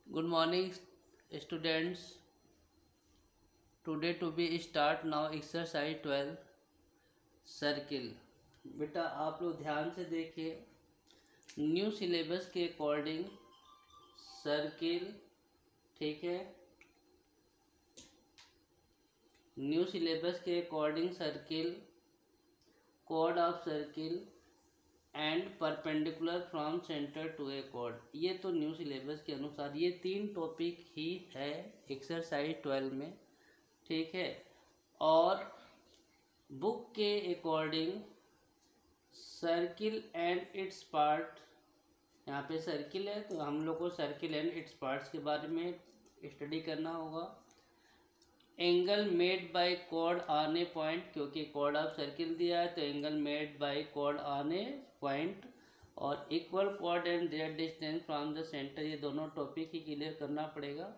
Good morning, students. Today to be start now exercise 12 circle. बेटा आप लोग ध्यान से देखिए, न्यू सिलेबस के अकॉर्डिंग सर्किल, ठीक है, न्यू सिलेबस के according circle, chord of circle and perpendicular from centre to a chord. ये तो न्यू सिलेबस के अनुसार ये 3 टॉपिक ही है एक्सरसाइज 12 में, ठीक है। और बुक के according circle and it's part, यहाँ पे सर्किल है तो हम लोग को सर्किल एंड इट्स पार्ट्स के बारे में स्टडी करना होगा। Angle made by chord on a point, क्योंकि कॉर्ड ऑफ सर्किल दिया है तो angle made by chord on a point, और equal chord and their distance from the centre, ये दोनों टॉपिक ही क्लियर करना पड़ेगा,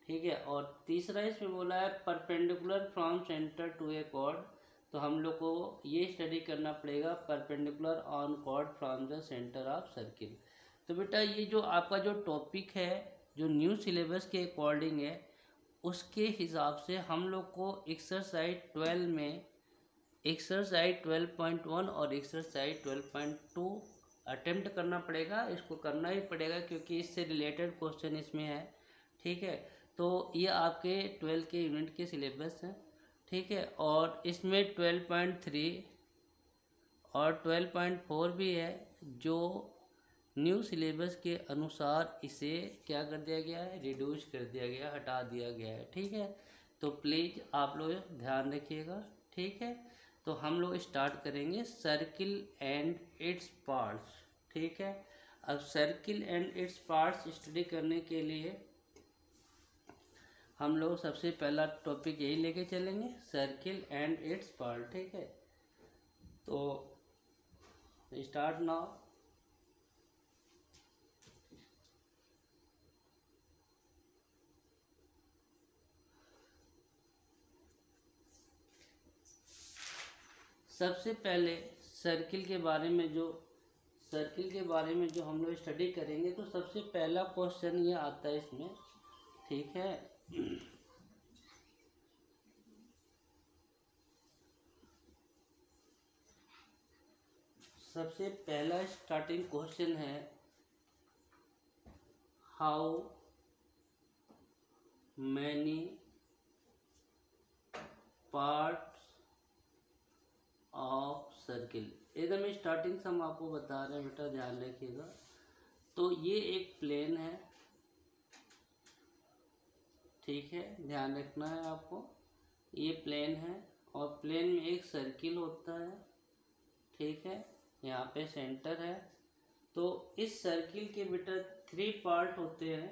ठीक है। और तीसरा इसमें बोला है perpendicular from centre to a chord, तो हम लोग को ये स्टडी करना पड़ेगा perpendicular on chord from the centre of circle. तो बेटा ये जो आपका जो टॉपिक है जो न्यू सिलेबस के अकॉर्डिंग है, उसके हिसाब से हम लोग को एक्सरसाइज 12 में एक्सरसाइज 12.1 और एक्सरसाइज 12.2 अटेम्प्ट करना पड़ेगा। इसको करना ही पड़ेगा क्योंकि इससे रिलेटेड क्वेश्चन इसमें है, ठीक है। तो ये आपके 12 के यूनिट के सिलेबस हैं, ठीक है। और इसमें 12.3 और 12.4 भी है, जो न्यू सिलेबस के अनुसार इसे क्या कर दिया गया है, रिड्यूस कर दिया गया, हटा दिया गया है, ठीक है। तो प्लीज़ आप लोग ध्यान रखिएगा, ठीक है। तो हम लोग स्टार्ट करेंगे सर्किल एंड इट्स पार्ट्स, ठीक है। अब circle and its parts study करने के लिए हम लोग सबसे पहला टॉपिक यही लेके चलेंगे, सर्किल एंड इट्स पार्ट, ठीक है। तो स्टार्ट नाउ। सबसे पहले सर्किल के बारे में जो हम लोग स्टडी करेंगे, तो सबसे पहला क्वेश्चन ये आता है इसमें, ठीक है। सबसे पहला स्टार्टिंग क्वेश्चन है, how many parts of circle. एकदम स्टार्टिंग से हम आपको बता रहे हैं बेटा, ध्यान रखिएगा। तो ये एक प्लेन है, ठीक है, ध्यान रखना है आपको। ये प्लेन है और प्लेन में एक सर्किल होता है, ठीक है, यहाँ पे सेंटर है। तो इस सर्किल के बेटा 3 पार्ट होते हैं,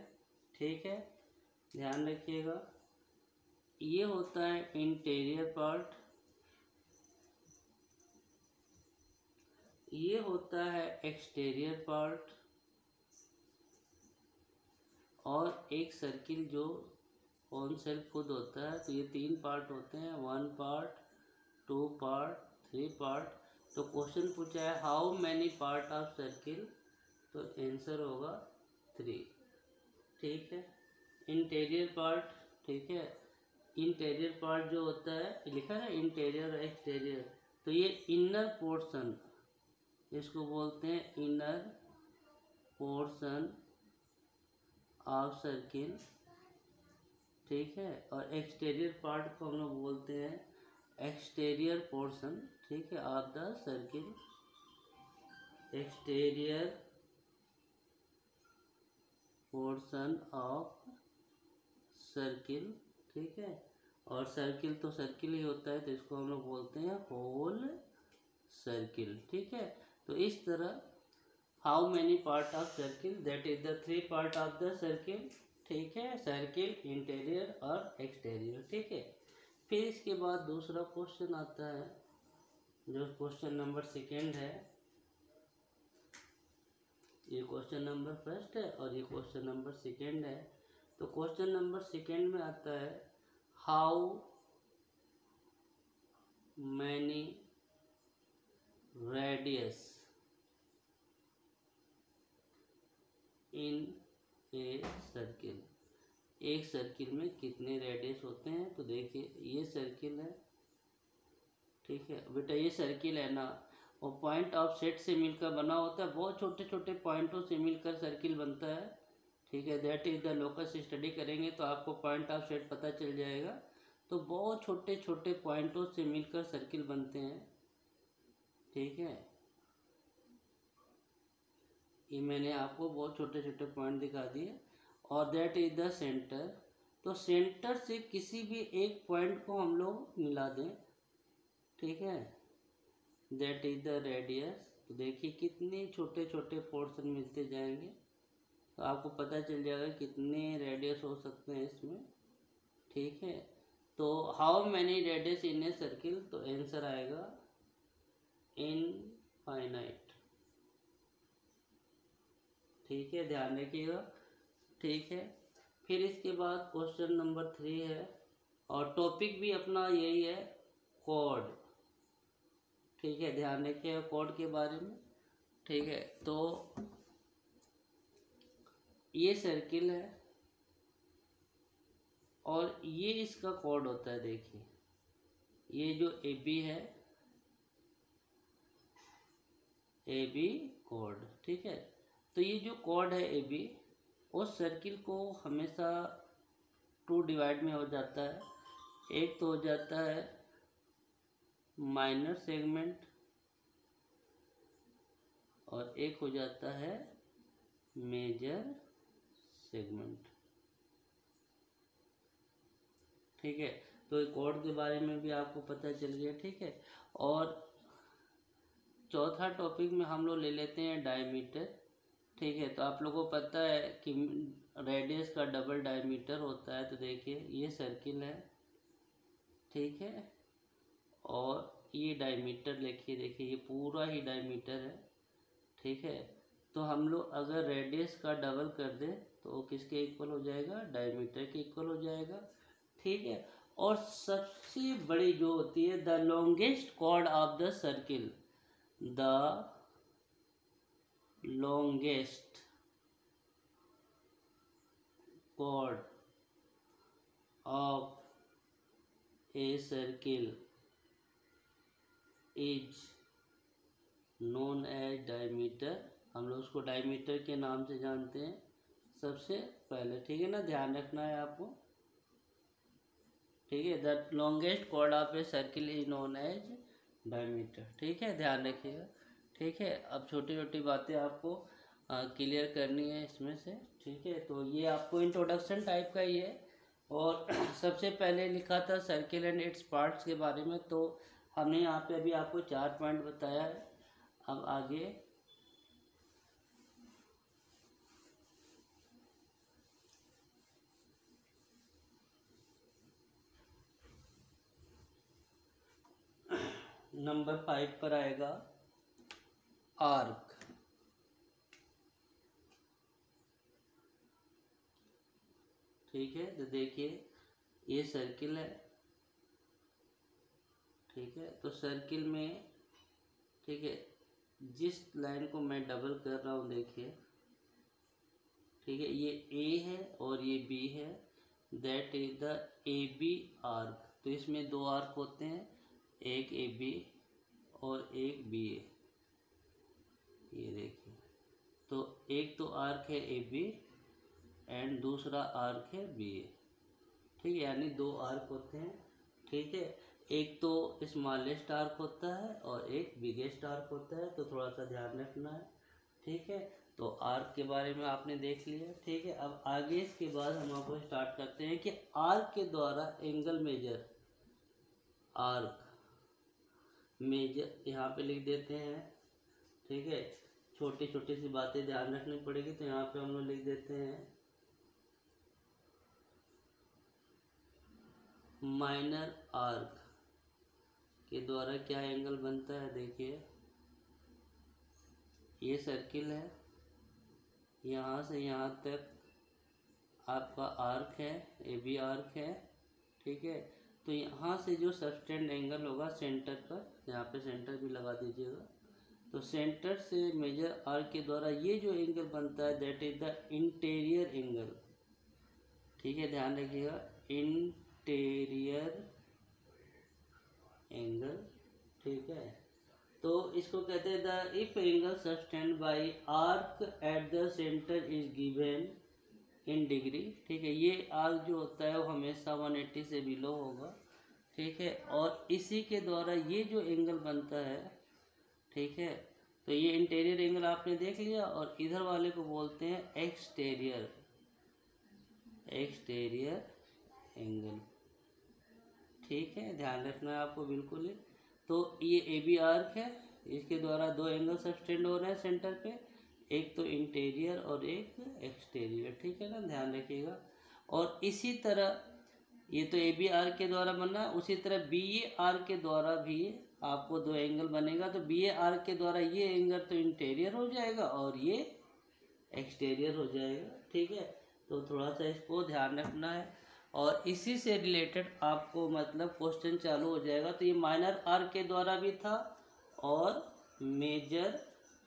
ठीक है, ध्यान रखिएगा। ये होता है इंटीरियर पार्ट, ये होता है एक्सटीरियर पार्ट, और एक सर्किल जो ऑन सेल्फ खुद होता है। तो ये 3 पार्ट होते हैं, 1 पार्ट, 2 पार्ट, 3 पार्ट। तो क्वेश्चन पूछा है how many part of circle, तो आंसर होगा 3, ठीक है। इंटीरियर पार्ट, ठीक है, इंटीरियर पार्ट जो होता है, लिखा है इंटीरियर और एक्सटीरियर, तो ये इनर पोर्शन, इसको बोलते हैं इनर पोर्शन ऑफ सर्किल, ठीक है। और एक्सटीरियर पार्ट को हम लोग बोलते हैं एक्सटीरियर पोर्शन, ठीक है, of the circle, exterior portion of circle, ठीक है। और सर्किल तो सर्किल ही होता है, तो इसको हम लोग बोलते हैं होल सर्किल, ठीक है। तो इस तरह how many part of circle, that is the 3 part of the circle, ठीक है, सर्किल, इंटीरियर और एक्सटीरियर, ठीक है। फिर इसके बाद दूसरा क्वेश्चन आता है, जो क्वेश्चन नंबर 2 है। ये क्वेश्चन नंबर 1 है और ये क्वेश्चन नंबर 2 है। तो क्वेश्चन नंबर 2 में आता है how many radius in a circle, एक सर्किल में कितने रेडियस होते हैं। तो देखिए ये सर्किल है, ठीक है बेटा, ये सर्किल है ना, और पॉइंट ऑफ सेट से मिलकर बना होता है, बहुत छोटे छोटे पॉइंटों से मिलकर सर्किल बनता है, ठीक है। That is the locus. Study करेंगे तो आपको पॉइंट ऑफ सेट पता चल जाएगा। तो बहुत छोटे छोटे पॉइंटों से मिलकर सर्किल बनते हैं, ठीक है। ये मैंने आपको बहुत छोटे छोटे पॉइंट दिखा दिए। और दैट इज द सेंटर। तो सेंटर से किसी भी एक पॉइंट को हम लोग मिला दें, ठीक है। That is the radius. तो देखिए कितने छोटे छोटे पोर्शन मिलते जाएंगे, तो आपको पता चल जाएगा कितने रेडियस हो सकते हैं इसमें, ठीक है। तो how many radius in a circle, तो आंसर आएगा इनफाइनाइट, ठीक है, ध्यान रखिएगा, ठीक है। फिर इसके बाद क्वेश्चन नंबर 3 है, और टॉपिक भी अपना यही है, कोड, ठीक है, ध्यान रखिएगा कोड के बारे में, ठीक है। तो ये सर्किल है और ये इसका कोड होता है। देखिए ये जो ए बी है, ए बी कोड, ठीक है। तो ये जो कोड है ए बी, उस सर्किल को हमेशा 2 डिवाइड में हो जाता है। एक तो हो जाता है माइनर सेगमेंट और एक हो जाता है मेजर सेगमेंट, ठीक है। तो कोड के बारे में भी आपको पता चल गया, ठीक है। और चौथा टॉपिक में हम लोग ले लेते हैं डायमीटर, ठीक है। तो आप लोगों को पता है कि रेडियस का डबल डायमीटर होता है। तो देखिए ये सर्किल है, ठीक है, और ये डायमीटर लिखिए, देखिए ये पूरा ही डायमीटर है, ठीक है। तो हम लोग अगर रेडियस का डबल कर दें तो किसके इक्वल हो जाएगा, डायमीटर के इक्वल हो जाएगा, ठीक है। और सबसे बड़ी जो होती है, the longest chord of the circle, the longest chord of a circle is known as diameter। हम लोग उसको डायमीटर के नाम से जानते हैं सबसे पहले, ठीक है ना, ध्यान रखना है आपको, ठीक है। The longest chord of a circle is known as diameter, ठीक है, ध्यान रखिएगा, ठीक है। अब छोटी छोटी बातें आपको क्लियर करनी है इसमें से, ठीक है। तो ये आपको इंट्रोडक्शन टाइप का ही है। और सबसे पहले लिखा था सर्किल एंड इट्स पार्ट्स के बारे में, तो हमने यहाँ पे अभी आपको 4 पॉइंट बताया है। अब आगे नंबर 5 पर आएगा आर्क, ठीक है। तो देखिए ये सर्किल है, ठीक है। तो सर्किल में, ठीक है, जिस लाइन को मैं डबल कर रहा हूँ, देखिए, ठीक है, ये ए है और ये बी है, that is the A B arc. तो इसमें 2 आर्क होते हैं, एक ए बी और एक बी ए, ये देखिए। तो एक तो आर्क है ए बी एंड दूसरा आर्क है बी ए, ठीक है, यानी 2 आर्क होते हैं, ठीक है। एक तो स्मॉलेस्ट आर्क होता है और एक बिगेस्ट आर्क होता है, तो थोड़ा सा ध्यान रखना है, ठीक है। तो आर्क के बारे में आपने देख लिया, ठीक है। अब आगे इसके बाद हम आपको स्टार्ट करते हैं कि आर्क के द्वारा एंगल मेजर, आर्क मेजर यहाँ पे लिख देते हैं, ठीक है। छोटी छोटी सी बातें ध्यान रखनी पड़ेगी, तो यहाँ पे हम लोग लिख देते हैं माइनर आर्क के द्वारा क्या एंगल बनता है। देखिए ये सर्किल है, यहाँ से यहाँ तक आपका आर्क है, ए बी आर्क है, ठीक है। तो यहाँ से जो सबटेंड एंगल होगा सेंटर पर, यहाँ पे सेंटर भी लगा दीजिएगा, तो सेंटर से मेजर आर्क के द्वारा ये जो एंगल बनता है that is the interior angle. ठीक है, ध्यान रखिएगा, इंटीरियर एंगल। ठीक है, तो इसको कहते हैं the if angle sustained by arc at the centre is given in degree. ठीक है, ये आर्क जो होता है वो हमेशा 180 से बिलो होगा। ठीक है, और इसी के द्वारा ये जो एंगल बनता है, ठीक है, तो ये इंटीरियर एंगल आपने देख लिया, और इधर वाले को बोलते हैं एक्सटीरियर एंगल। ठीक है, ध्यान रखना है आपको बिल्कुल ही। तो ये ए बी आर्क है, इसके द्वारा दो एंगल सस्टेंड हो रहे हैं सेंटर पे, एक तो इंटीरियर और एक एक्सटीरियर। ठीक है ना, ध्यान रखिएगा। और इसी तरह ये तो ए बी आर्क के द्वारा बनना, उसी तरह बी ए आर्क के द्वारा भी आपको दो एंगल बनेगा। तो बी ए आर्क के द्वारा ये एंगल तो इंटीरियर हो जाएगा और ये एक्सटीरियर हो जाएगा। ठीक है, तो थोड़ा सा इसको ध्यान रखना है। और इसी से रिलेटेड आपको मतलब क्वेश्चन चालू हो जाएगा। तो ये माइनर आर्क के द्वारा भी था और मेजर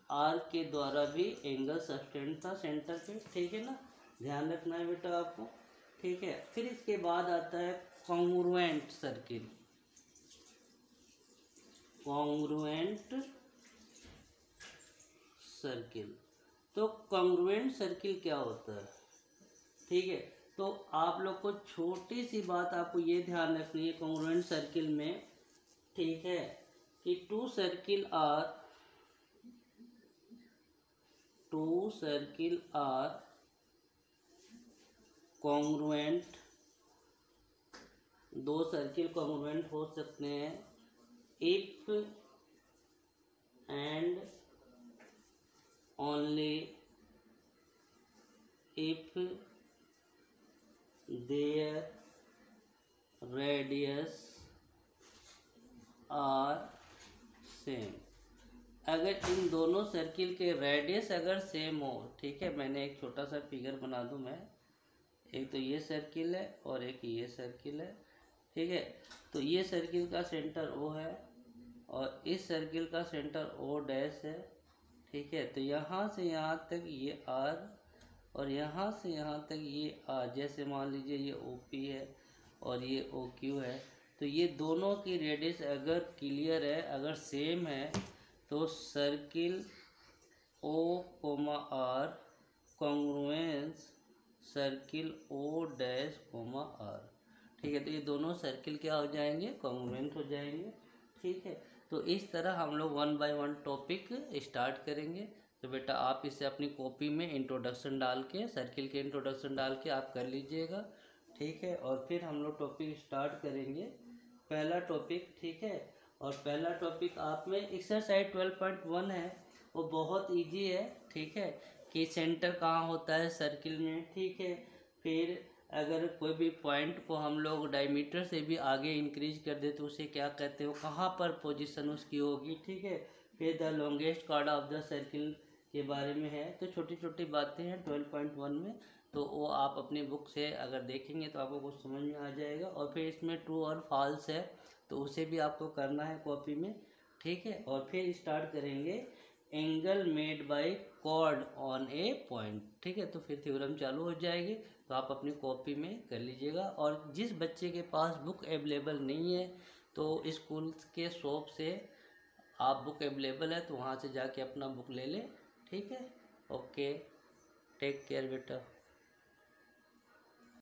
आर्क के द्वारा भी एंगल सस्टेंड था सेंटर पे। ठीक है ना, ध्यान रखना है बेटा आपको। ठीक है, फिर इसके बाद आता है कॉन्ग्रुएंट सर्किल। कॉन्ग्रुएंट सर्किल, तो कॉन्ग्रुएंट सर्किल क्या होता है? ठीक है, तो आप लोग को छोटी सी बात आपको ये ध्यान रखनी है कॉन्ग्रुएंट सर्किल में। ठीक है, कि टू सर्किल आर कॉन्ग्रुएंट, दो सर्किल कॉन्ग्रुएंट हो सकते हैं if and only if their radius are same। अगर इन दोनों सर्किल के रेडियस अगर सेम हो, ठीक है, मैंने एक छोटा सा फिगर बना दूं मैं, एक तो ये सर्किल है और एक ये सर्किल है। ठीक है, तो ये सर्किल का सेंटर O है और इस सर्किल का सेंटर O डैश है। ठीक है, तो यहाँ से यहाँ तक ये R और यहाँ से यहाँ तक ये R, जैसे मान लीजिए ये OP है और ये OQ है, तो ये दोनों की रेडियस अगर क्लियर है, अगर सेम है, तो circle O, R congruence circle O dash, R। ठीक है, तो ये दोनों सर्किल क्या हो जाएंगे? कॉन्ग्रुएंट हो जाएंगे। ठीक है, तो इस तरह हम लोग 1 बाय 1 टॉपिक स्टार्ट करेंगे। तो बेटा आप इसे अपनी कॉपी में इंट्रोडक्शन डाल के, सर्किल के इंट्रोडक्शन डाल के आप कर लीजिएगा। ठीक है, और फिर हम लोग टॉपिक स्टार्ट करेंगे, पहला टॉपिक। ठीक है, और पहला टॉपिक आप में एक्सरसाइज 12.1 है, वो बहुत इजी है। ठीक है, कि सेंटर कहाँ होता है सर्किल में। ठीक है, फिर अगर कोई भी पॉइंट को हम लोग डायमीटर से भी आगे इंक्रीज कर दे तो उसे क्या कहते हो, कहाँ पर पोजीशन उसकी होगी। ठीक है, फिर the longest chord of the circle के बारे में है। तो छोटी छोटी बातें हैं 12.1 में, तो वो आप अपनी बुक से अगर देखेंगे तो आपको कुछ समझ में आ जाएगा। और फिर इसमें ट्रू और फॉल्स है, तो उसे भी आपको करना है कॉपी में। ठीक है, और फिर स्टार्ट करेंगे angle made by chord on a point. ठीक है, तो फिर थ्योरम चालू हो जाएगी, तो आप अपनी कॉपी में कर लीजिएगा। और जिस बच्चे के पास बुक अवेलेबल नहीं है तो स्कूल के शॉप से आप बुक अवेलेबल है तो वहाँ से जाके अपना बुक ले लें। ठीक है, ओके, टेक केयर बेटा।